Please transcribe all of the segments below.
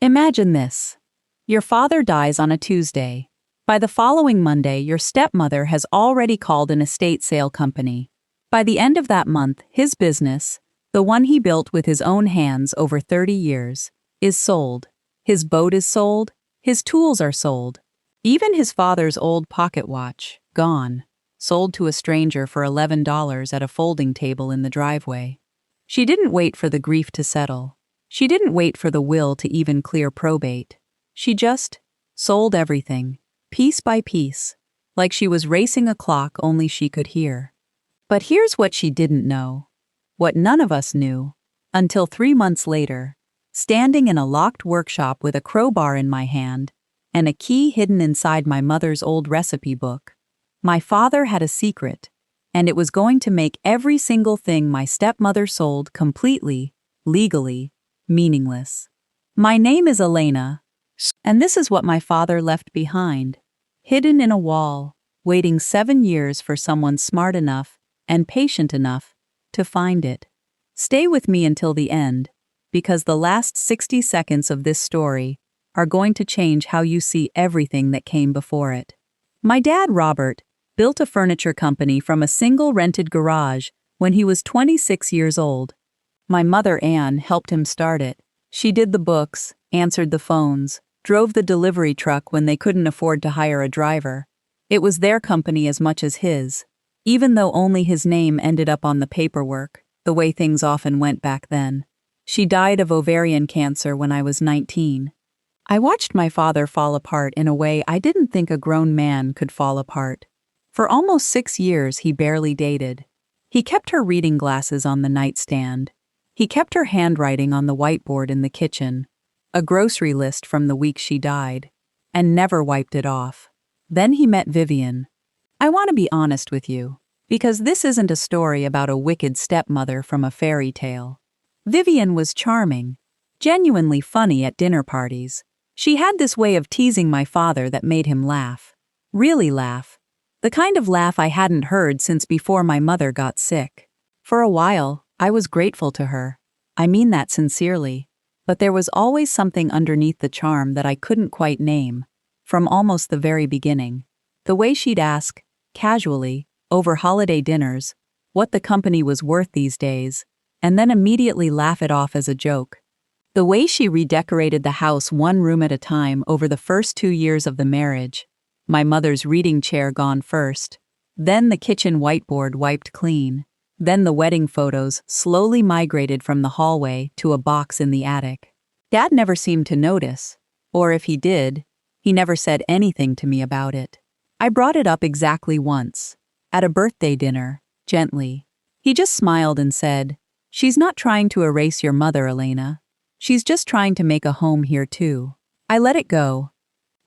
Imagine this. Your father dies on a Tuesday. By the following Monday, your stepmother has already called an estate sale company. By the end of that month, his business, the one he built with his own hands over 30 years, is sold. His boat is sold, his tools are sold. Even his father's old pocket watch, gone, sold to a stranger for $11 at a folding table in the driveway. She didn't wait for the grief to settle. She didn't wait for the will to even clear probate. She just sold everything, piece by piece, like she was racing a clock only she could hear. But here's what she didn't know, what none of us knew, until 3 months later, standing in a locked workshop with a crowbar in my hand and a key hidden inside my mother's old recipe book. My father had a secret, and it was going to make every single thing my stepmother sold completely, legally, meaningless. My name is Elena, and this is what my father left behind, hidden in a wall, waiting 7 years for someone smart enough and patient enough to find it. Stay with me until the end, because the last 60 seconds of this story are going to change how you see everything that came before it. My dad, Robert, built a furniture company from a single rented garage when he was 26 years old. My mother, Anne, helped him start it. She did the books, answered the phones, drove the delivery truck when they couldn't afford to hire a driver. It was their company as much as his, even though only his name ended up on the paperwork, the way things often went back then. She died of ovarian cancer when I was 19. I watched my father fall apart in a way I didn't think a grown man could fall apart. For almost 6 years, he barely dated. He kept her reading glasses on the nightstand. He kept her handwriting on the whiteboard in the kitchen, a grocery list from the week she died, and never wiped it off. Then he met Vivian. I want to be honest with you, because this isn't a story about a wicked stepmother from a fairy tale. Vivian was charming, genuinely funny at dinner parties. She had this way of teasing my father that made him laugh. Really laugh. The kind of laugh I hadn't heard since before my mother got sick. For a while, I was grateful to her. I mean that sincerely. But there was always something underneath the charm that I couldn't quite name, from almost the very beginning. The way she'd ask, casually, over holiday dinners, what the company was worth these days, and then immediately laugh it off as a joke. The way she redecorated the house one room at a time over the first 2 years of the marriage, my mother's reading chair gone first, then the kitchen whiteboard wiped clean, then the wedding photos slowly migrated from the hallway to a box in the attic. Dad never seemed to notice, or if he did, he never said anything to me about it. I brought it up exactly once, at a birthday dinner, gently. He just smiled and said, "She's not trying to erase your mother, Elena. She's just trying to make a home here too." I let it go.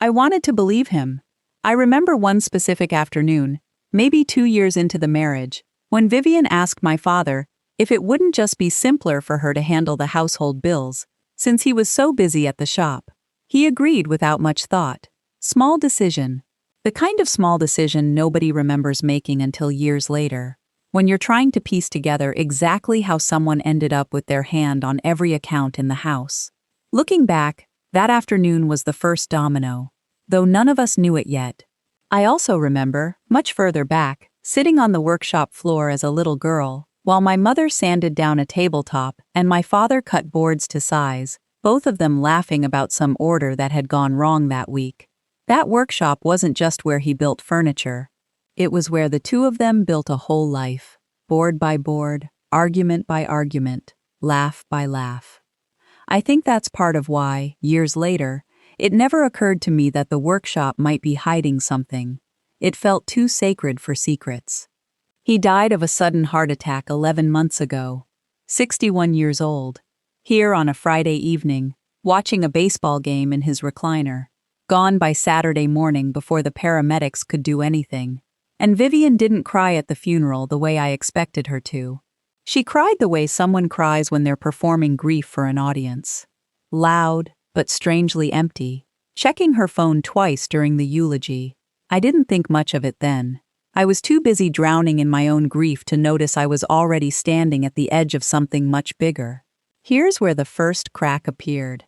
I wanted to believe him. I remember one specific afternoon, maybe 2 years into the marriage, when Vivian asked my father if it wouldn't just be simpler for her to handle the household bills, since he was so busy at the shop. He agreed without much thought. Small decision. The kind of small decision nobody remembers making until years later, when you're trying to piece together exactly how someone ended up with their hand on every account in the house. Looking back, that afternoon was the first domino, though none of us knew it yet. I also remember, much further back, sitting on the workshop floor as a little girl, while my mother sanded down a tabletop and my father cut boards to size, both of them laughing about some order that had gone wrong that week. That workshop wasn't just where he built furniture. It was where the two of them built a whole life, board by board, argument by argument, laugh by laugh. I think that's part of why, years later, it never occurred to me that the workshop might be hiding something. It felt too sacred for secrets. He died of a sudden heart attack 11 months ago, 61 years old, here on a Friday evening, watching a baseball game in his recliner, gone by Saturday morning before the paramedics could do anything. And Vivian didn't cry at the funeral the way I expected her to. She cried the way someone cries when they're performing grief for an audience. Loud, but strangely empty, checking her phone twice during the eulogy. I didn't think much of it then. I was too busy drowning in my own grief to notice I was already standing at the edge of something much bigger. Here's where the first crack appeared.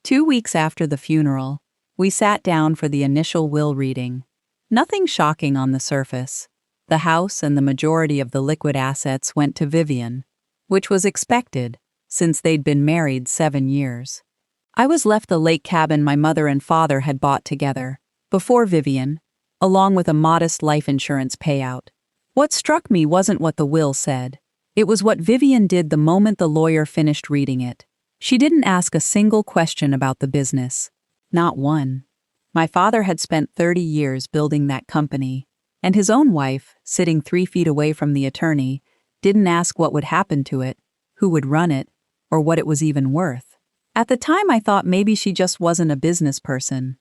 2 weeks after the funeral, we sat down for the initial will reading. Nothing shocking on the surface. The house and the majority of the liquid assets went to Vivian, which was expected, since they'd been married 7 years. I was left the lake cabin my mother and father had bought together, before Vivian, along with a modest life insurance payout. What struck me wasn't what the will said. It was what Vivian did the moment the lawyer finished reading it. She didn't ask a single question about the business. Not one. My father had spent 30 years building that company, and his own wife, sitting 3 feet away from the attorney, didn't ask what would happen to it, who would run it, or what it was even worth. At the time, I thought maybe she just wasn't a business person.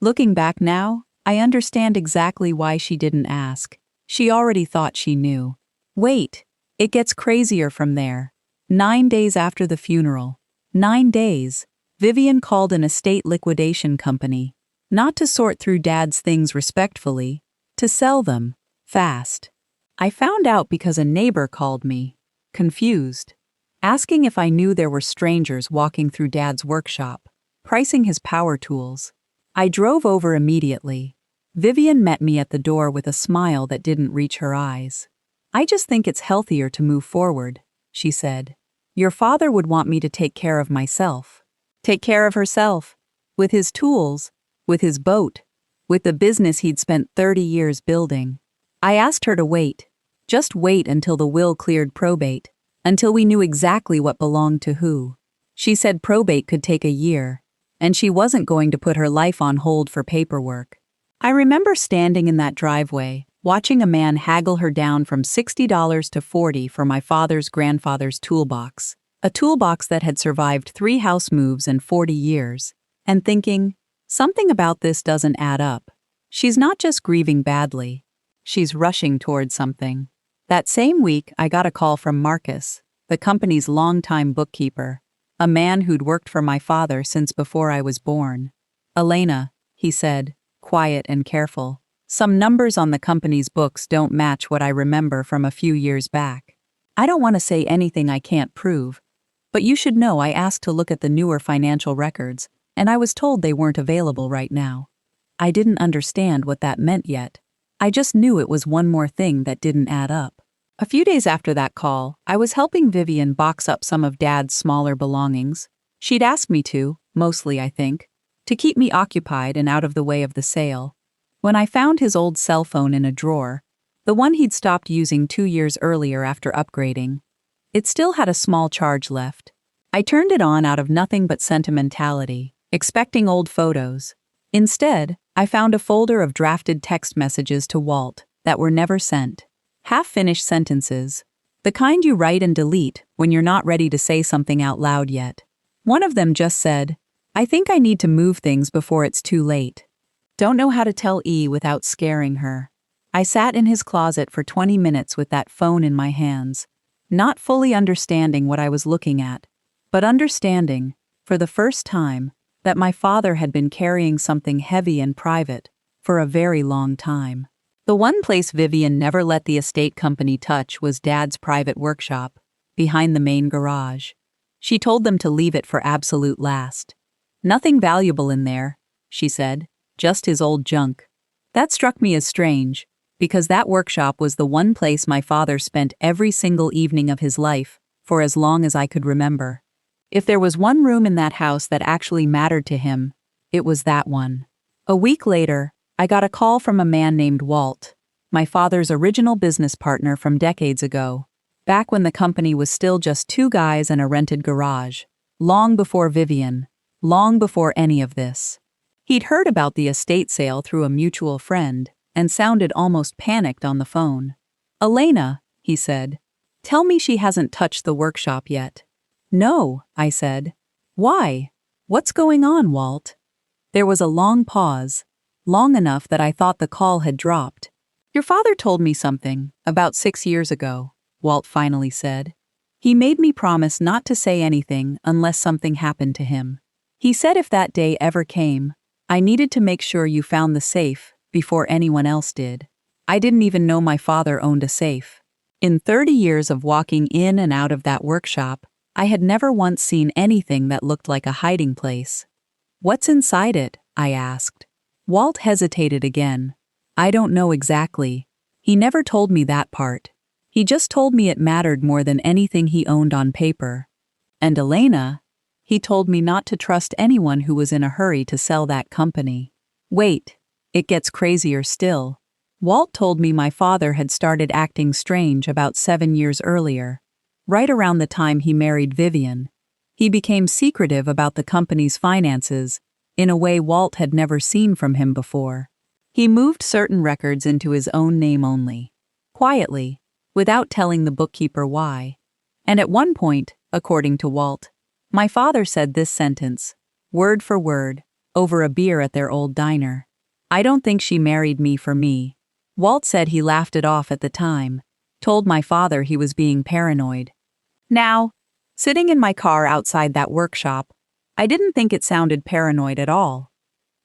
Looking back now, I understand exactly why she didn't ask. She already thought she knew. Wait, it gets crazier from there. 9 days after the funeral, 9 days, Vivian called an estate liquidation company, not to sort through Dad's things respectfully, to sell them, fast. I found out because a neighbor called me, confused, asking if I knew there were strangers walking through Dad's workshop, pricing his power tools. I drove over immediately. Vivian met me at the door with a smile that didn't reach her eyes. "I just think it's healthier to move forward," she said. "Your father would want me to take care of myself." Take care of herself. With his tools, with his boat, with the business he'd spent 30 years building. I asked her to wait. Just wait until the will cleared probate, until we knew exactly what belonged to who. She said probate could take a year, and she wasn't going to put her life on hold for paperwork. I remember standing in that driveway, watching a man haggle her down from $60 to $40 for my father's grandfather's toolbox, a toolbox that had survived 3 house moves and 40 years, and thinking, something about this doesn't add up. She's not just grieving badly. She's rushing toward something. That same week, I got a call from Marcus, the company's longtime bookkeeper, a man who'd worked for my father since before I was born. "Elena," he said, quiet and careful, "some numbers on the company's books don't match what I remember from a few years back. I don't want to say anything I can't prove, but you should know I asked to look at the newer financial records, and I was told they weren't available right now." I didn't understand what that meant yet. I just knew it was one more thing that didn't add up. A few days after that call, I was helping Vivian box up some of Dad's smaller belongings. She'd asked me to, mostly I think, to keep me occupied and out of the way of the sale. When I found his old cell phone in a drawer, the one he'd stopped using 2 years earlier after upgrading, it still had a small charge left. I turned it on out of nothing but sentimentality, expecting old photos. Instead, I found a folder of drafted text messages to Walt that were never sent. Half-finished sentences, the kind you write and delete when you're not ready to say something out loud yet. One of them just said, "I think I need to move things before it's too late." Don't know how to tell E without scaring her. I sat in his closet for 20 minutes with that phone in my hands, not fully understanding what I was looking at, but understanding, for the first time, that my father had been carrying something heavy and private for a very long time. The one place Vivian never let the estate company touch was Dad's private workshop, behind the main garage. She told them to leave it for absolute last. "Nothing valuable in there," she said, "just his old junk." That struck me as strange, because that workshop was the one place my father spent every single evening of his life for as long as I could remember. If there was one room in that house that actually mattered to him, it was that one. A week later, I got a call from a man named Walt, my father's original business partner from decades ago, back when the company was still just 2 guys and a rented garage, long before Vivian, long before any of this. He'd heard about the estate sale through a mutual friend and sounded almost panicked on the phone. "Elena," he said, "tell me she hasn't touched the workshop yet." "No," I said. "Why? What's going on, Walt?" There was a long pause, long enough that I thought the call had dropped. "Your father told me something, about 6 years ago," Walt finally said. "He made me promise not to say anything unless something happened to him. He said if that day ever came, I needed to make sure you found the safe before anyone else did." I didn't even know my father owned a safe. In 30 years of walking in and out of that workshop, I had never once seen anything that looked like a hiding place. "What's inside it?" I asked. Walt hesitated again. "I don't know exactly. He never told me that part. He just told me it mattered more than anything he owned on paper. And Elena, he told me not to trust anyone who was in a hurry to sell that company." Wait, it gets crazier still. Walt told me my father had started acting strange about 7 years earlier, right around the time he married Vivian. He became secretive about the company's finances in a way Walt had never seen from him before. He moved certain records into his own name only, quietly, without telling the bookkeeper why. And at one point, according to Walt, my father said this sentence, word for word, over a beer at their old diner. "I don't think she married me for me." Walt said he laughed it off at the time, told my father he was being paranoid. Now, sitting in my car outside that workshop, I didn't think it sounded paranoid at all.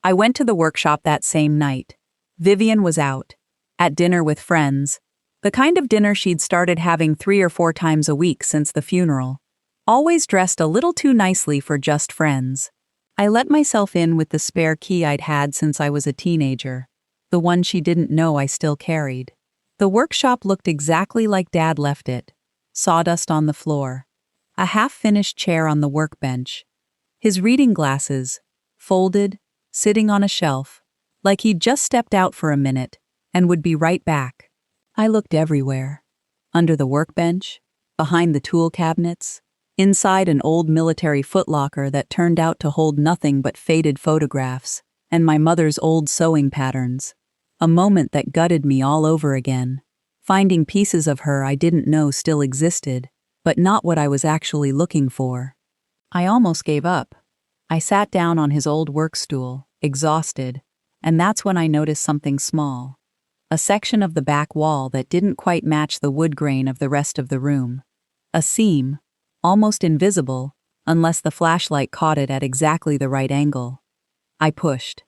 I went to the workshop that same night. Vivian was out, at dinner with friends, the kind of dinner she'd started having 3 or 4 times a week since the funeral, always dressed a little too nicely for just friends. I let myself in with the spare key I'd had since I was a teenager, the one she didn't know I still carried. The workshop looked exactly like Dad left it, sawdust on the floor, a half-finished chair on the workbench, his reading glasses, folded, sitting on a shelf, like he'd just stepped out for a minute and would be right back. I looked everywhere, under the workbench, behind the tool cabinets, inside an old military footlocker that turned out to hold nothing but faded photographs and my mother's old sewing patterns. A moment that gutted me all over again, finding pieces of her I didn't know still existed, but not what I was actually looking for. I almost gave up. I sat down on his old work stool, exhausted, and that's when I noticed something small. A section of the back wall that didn't quite match the wood grain of the rest of the room. A seam, almost invisible, unless the flashlight caught it at exactly the right angle. I pushed.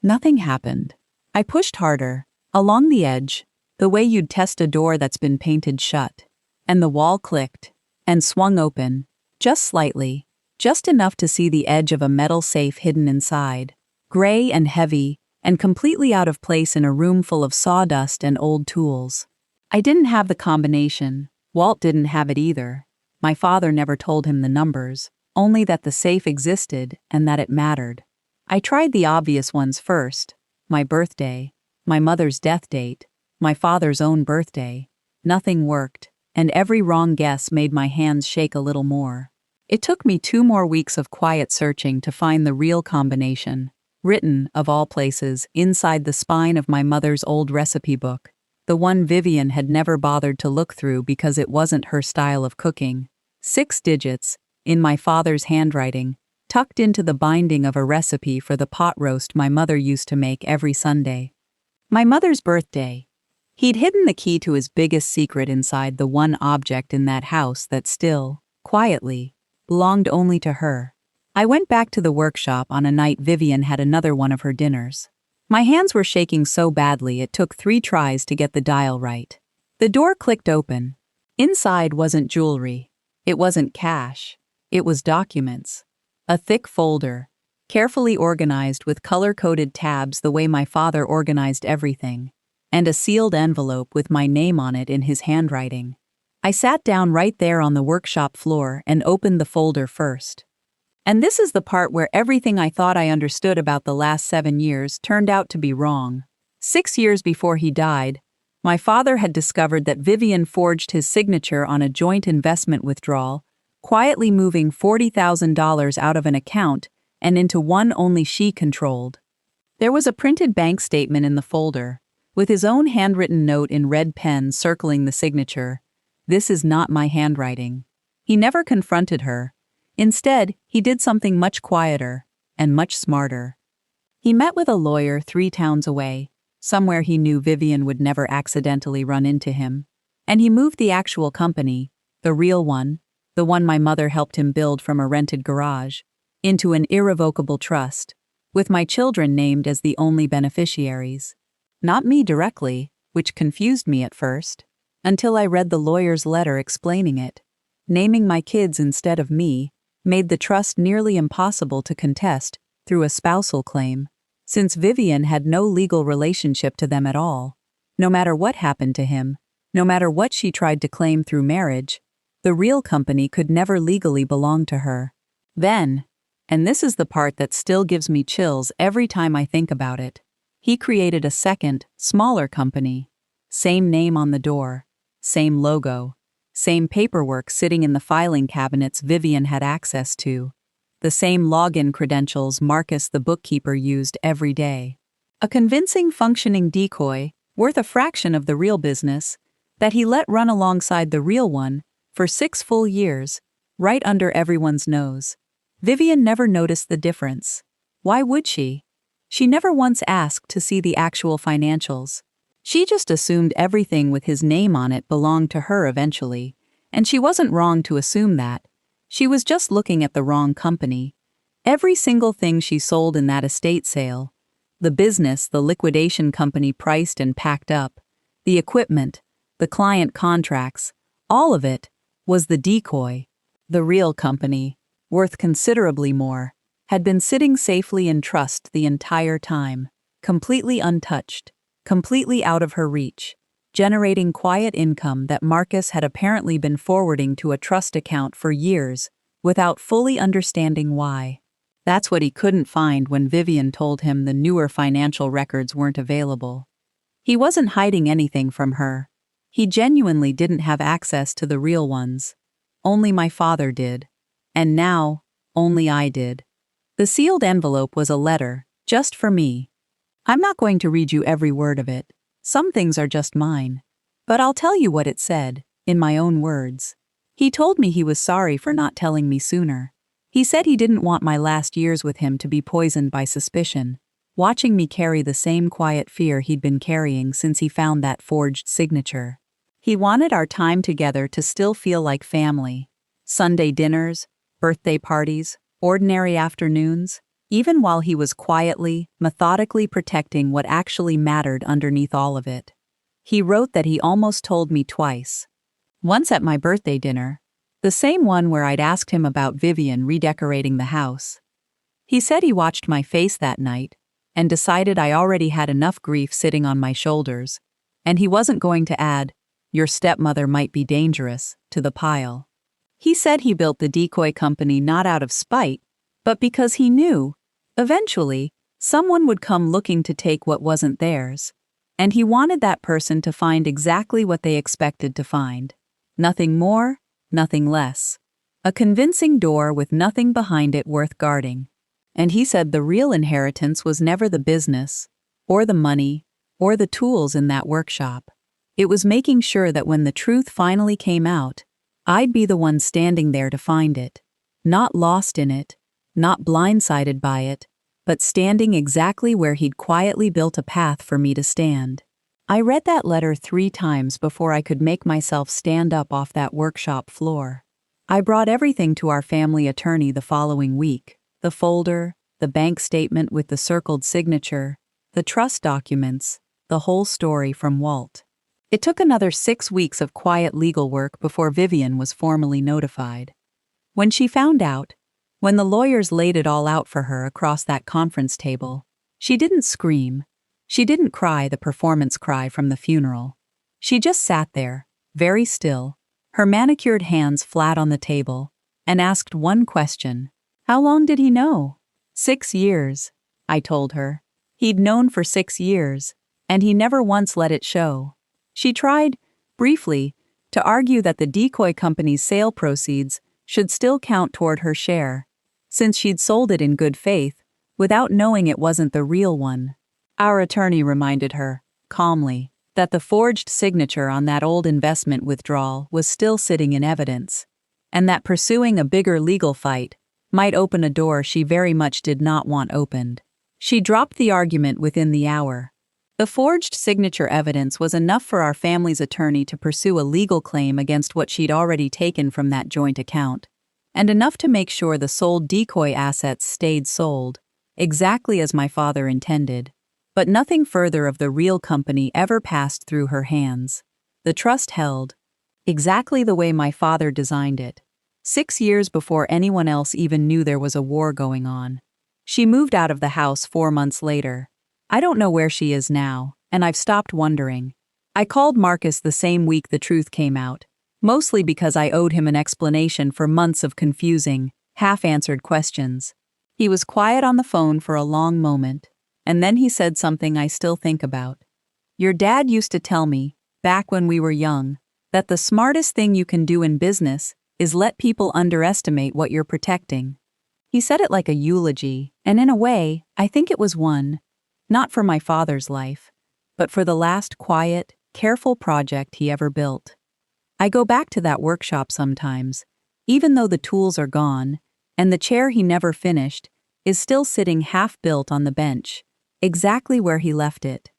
Nothing happened. I pushed harder, along the edge, the way you'd test a door that's been painted shut, and the wall clicked, and swung open, just slightly, just enough to see the edge of a metal safe hidden inside, gray and heavy, and completely out of place in a room full of sawdust and old tools. I didn't have the combination. Walt didn't have it either. My father never told him the numbers, only that the safe existed and that it mattered. I tried the obvious ones first. My birthday, my mother's death date, my father's own birthday. Nothing worked, and every wrong guess made my hands shake a little more. It took me 2 more weeks of quiet searching to find the real combination, written, of all places, inside the spine of my mother's old recipe book, the one Vivian had never bothered to look through because it wasn't her style of cooking. 6 digits, in my father's handwriting, tucked into the binding of a recipe for the pot roast my mother used to make every Sunday. My mother's birthday. He'd hidden the key to his biggest secret inside the one object in that house that still, quietly, belonged only to her. I went back to the workshop on a night Vivian had another one of her dinners. My hands were shaking so badly it took 3 tries to get the dial right. The door clicked open. Inside wasn't jewelry. It wasn't cash. It was documents. A thick folder, carefully organized with color-coded tabs the way my father organized everything, and a sealed envelope with my name on it in his handwriting. I sat down right there on the workshop floor and opened the folder first. And this is the part where everything I thought I understood about the last 7 years turned out to be wrong. 6 years before he died, my father had discovered that Vivian forged his signature on a joint investment withdrawal, quietly moving $40,000 out of an account and into one only she controlled. There was a printed bank statement in the folder, with his own handwritten note in red pen circling the signature. This is not my handwriting. He never confronted her. Instead, he did something much quieter and much smarter. He met with a lawyer 3 towns away, somewhere he knew Vivian would never accidentally run into him, and he moved the actual company, the real one, the one my mother helped him build from a rented garage, into an irrevocable trust, with my children named as the only beneficiaries. Not me directly, which confused me at first, until I read the lawyer's letter explaining it. Naming my kids instead of me made the trust nearly impossible to contest through a spousal claim, since Vivian had no legal relationship to them at all. No matter what happened to him, no matter what she tried to claim through marriage, the real company could never legally belong to her. Then, and this is the part that still gives me chills every time I think about it, he created a second, smaller company. Same name on the door, same logo, same paperwork sitting in the filing cabinets Vivian had access to, the same login credentials Marcus the bookkeeper used every day. A convincing functioning decoy, worth a fraction of the real business, that he let run alongside the real one for 6 full years, right under everyone's nose. Vivian never noticed the difference. Why would she? She never once asked to see the actual financials. She just assumed everything with his name on it belonged to her eventually, and she wasn't wrong to assume that. She was just looking at the wrong company. Every single thing she sold in that estate sale, the business the liquidation company priced and packed up, the equipment, the client contracts, all of it was the decoy. The real company, worth considerably more, had been sitting safely in trust the entire time, completely untouched, completely out of her reach, generating quiet income that Marcus had apparently been forwarding to a trust account for years without fully understanding why. That's what he couldn't find when Vivian told him the newer financial records weren't available. He wasn't hiding anything from her. He genuinely didn't have access to the real ones. Only my father did. And now, only I did. The sealed envelope was a letter, just for me. I'm not going to read you every word of it. Some things are just mine. But I'll tell you what it said, in my own words. He told me he was sorry for not telling me sooner. He said he didn't want my last years with him to be poisoned by suspicion, watching me carry the same quiet fear he'd been carrying since he found that forged signature. He wanted our time together to still feel like family. Sunday dinners, birthday parties, ordinary afternoons, even while he was quietly, methodically protecting what actually mattered underneath all of it. He wrote that he almost told me twice. Once at my birthday dinner, the same one where I'd asked him about Vivian redecorating the house. He said he watched my face that night and decided I already had enough grief sitting on my shoulders, and he wasn't going to add, "Your stepmother might be dangerous," to the pile. He said he built the decoy company not out of spite, but because he knew, eventually, someone would come looking to take what wasn't theirs, and he wanted that person to find exactly what they expected to find. Nothing more, nothing less. A convincing door with nothing behind it worth guarding. And he said the real inheritance was never the business, or the money, or the tools in that workshop. It was making sure that when the truth finally came out, I'd be the one standing there to find it. Not lost in it, not blindsided by it, but standing exactly where he'd quietly built a path for me to stand. I read that letter 3 times before I could make myself stand up off that workshop floor. I brought everything to our family attorney the following week: the folder, the bank statement with the circled signature, the trust documents, the whole story from Walt. It took another 6 weeks of quiet legal work before Vivian was formally notified. When she found out, when the lawyers laid it all out for her across that conference table, she didn't scream. She didn't cry the performance cry from the funeral. She just sat there, very still, her manicured hands flat on the table, and asked one question. How long did he know? 6 years, I told her. He'd known for 6 years, and he never once let it show. She tried, briefly, to argue that the decoy company's sale proceeds should still count toward her share, since she'd sold it in good faith, without knowing it wasn't the real one. Our attorney reminded her, calmly, that the forged signature on that old investment withdrawal was still sitting in evidence, and that pursuing a bigger legal fight might open a door she very much did not want opened. She dropped the argument within the hour. The forged signature evidence was enough for our family's attorney to pursue a legal claim against what she'd already taken from that joint account, and enough to make sure the sold decoy assets stayed sold, exactly as my father intended. But nothing further of the real company ever passed through her hands. The trust held, exactly the way my father designed it, 6 years before anyone else even knew there was a war going on. She moved out of the house 4 months later. I don't know where she is now, and I've stopped wondering. I called Marcus the same week the truth came out, mostly because I owed him an explanation for months of confusing, half-answered questions. He was quiet on the phone for a long moment, and then he said something I still think about. "Your dad used to tell me, back when we were young, that the smartest thing you can do in business is let people underestimate what you're protecting." He said it like a eulogy, and in a way, I think it was one, not for my father's life, but for the last quiet, careful project he ever built. I go back to that workshop sometimes, even though the tools are gone, and the chair he never finished is still sitting half-built on the bench, exactly where he left it.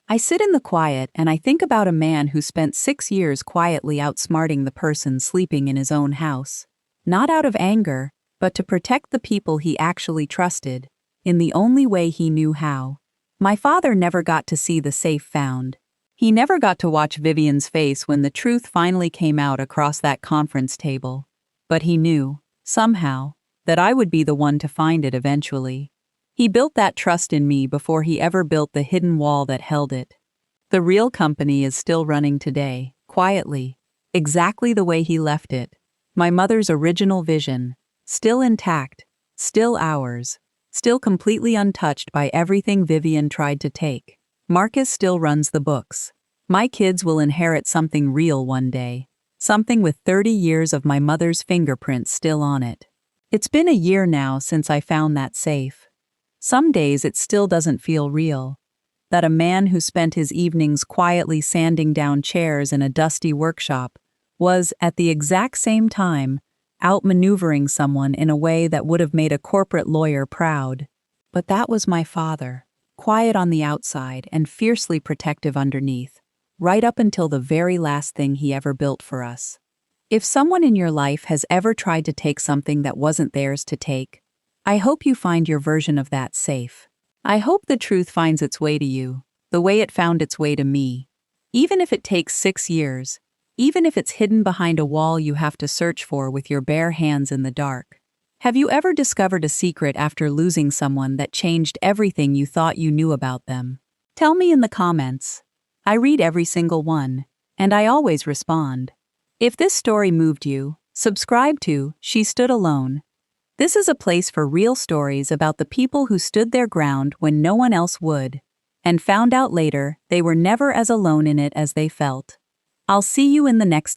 I sit in the quiet and I think about a man who spent 6 years quietly outsmarting the person sleeping in his own house, not out of anger, but to protect the people he actually trusted, in the only way he knew how. My father never got to see the safe found. He never got to watch Vivian's face when the truth finally came out across that conference table. But he knew, somehow, that I would be the one to find it eventually. He built that trust in me before he ever built the hidden wall that held it. The real company is still running today, quietly, exactly the way he left it. My mother's original vision, still intact, still ours, still completely untouched by everything Vivian tried to take. Marcus still runs the books. My kids will inherit something real one day, something with 30 years of my mother's fingerprints still on it. It's been a year now since I found that safe. Some days it still doesn't feel real. That a man who spent his evenings quietly sanding down chairs in a dusty workshop was, at the exact same time, outmaneuvering someone in a way that would have made a corporate lawyer proud. But that was my father, quiet on the outside and fiercely protective underneath, right up until the very last thing he ever built for us. If someone in your life has ever tried to take something that wasn't theirs to take, I hope you find your version of that safe. I hope the truth finds its way to you, the way it found its way to me. Even if it takes 6 years, even if it's hidden behind a wall you have to search for with your bare hands in the dark. Have you ever discovered a secret after losing someone that changed everything you thought you knew about them? Tell me in the comments. I read every single one, and I always respond. If this story moved you, subscribe to She Stood Alone. This is a place for real stories about the people who stood their ground when no one else would, and found out later they were never as alone in it as they felt. I'll see you in the next